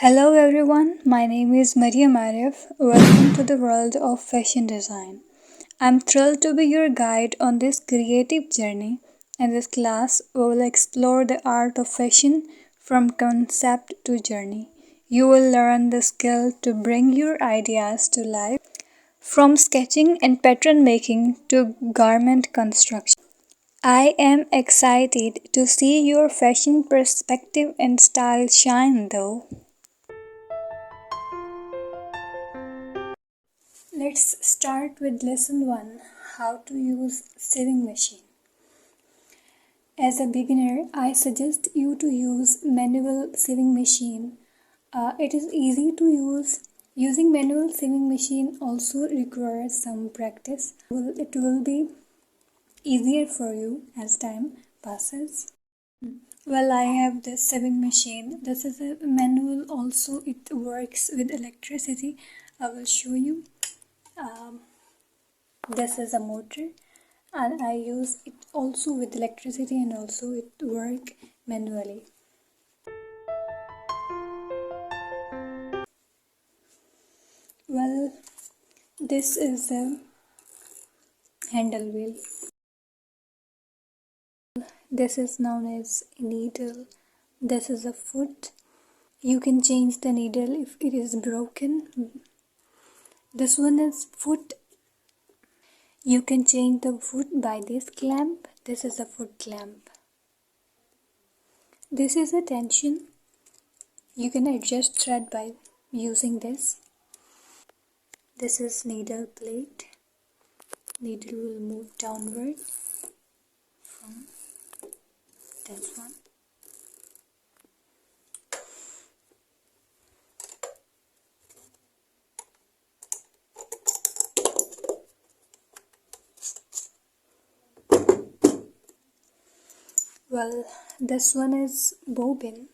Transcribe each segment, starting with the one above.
Hello everyone, my name is Mariam Arif. Welcome to the world of fashion design. I'm thrilled to be your guide on this creative journey. In this class, we will explore the art of fashion from concept to journey. You will learn the skill to bring your ideas to life from sketching and pattern making to garment construction. I am excited to see your fashion perspective and style shine though. Let's start with lesson 1, how to use sewing machine. As a beginner, I suggest you to use manual sewing machine. It is easy to use. Using manual sewing machine also requires some practice. It will be easier for you as time passes. Well, I have this sewing machine. This is a manual also. It works with electricity. I will show you. This is a motor and I use it also with electricity and also it work manually. Well, this is a handle wheel. This is known as needle. This is a foot. You can change the needle if it is broken. This one is foot. You can change the foot by this clamp. This is a foot clamp. This is a tension. You can adjust thread by using this. This is needle plate. Needle will move downward from this one. Well, this one is bobbin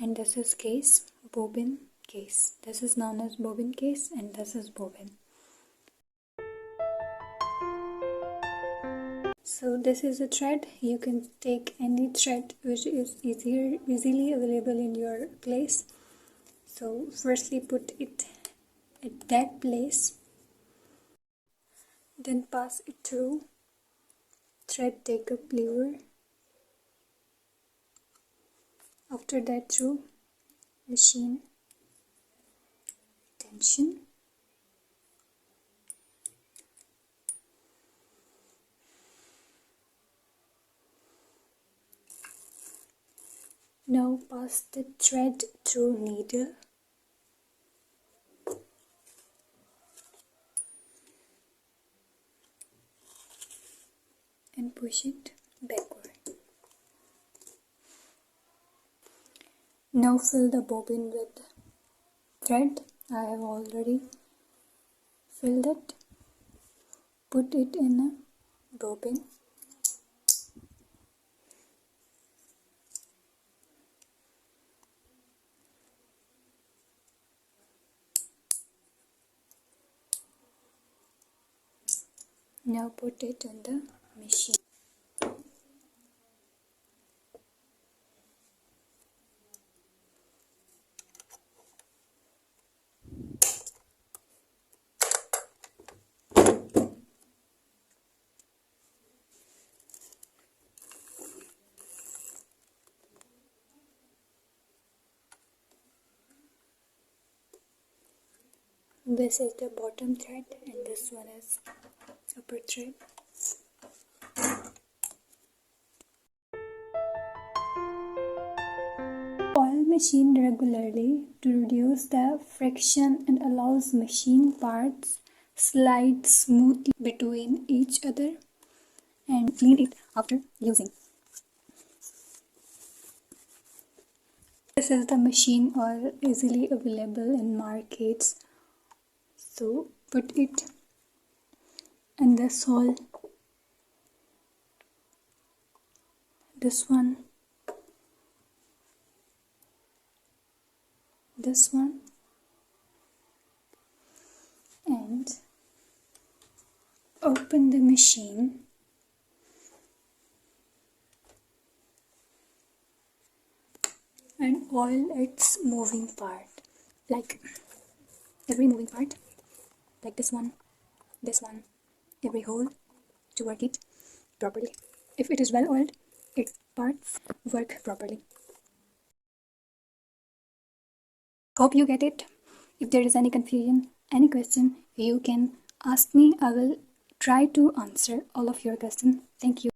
and this is case, bobbin, case. This is known as bobbin case and this is bobbin. So this is a thread. You can take any thread which is easily available in your place. So firstly put it at that place, then pass it through, thread take up lever, after that through machine, tension, now pass the thread through needle, and push it backward. Now fill the bobbin with thread. I have already filled it. Put it in a bobbin. Now put it in the machine. This is the bottom thread and this one is upper thread. Oil machine regularly to reduce the friction and allows machine parts slide smoothly between each other, and clean it after using. This is the machine oil easily available in markets. So put it in the sole. This one. This one. And open the machine. and oil its moving part, like every moving part, like this one, every hole, to work it properly. If it is well oiled, its parts work properly. Hope you get it. If there is any confusion, any question, you can ask me. I will try to answer all of your questions. Thank you.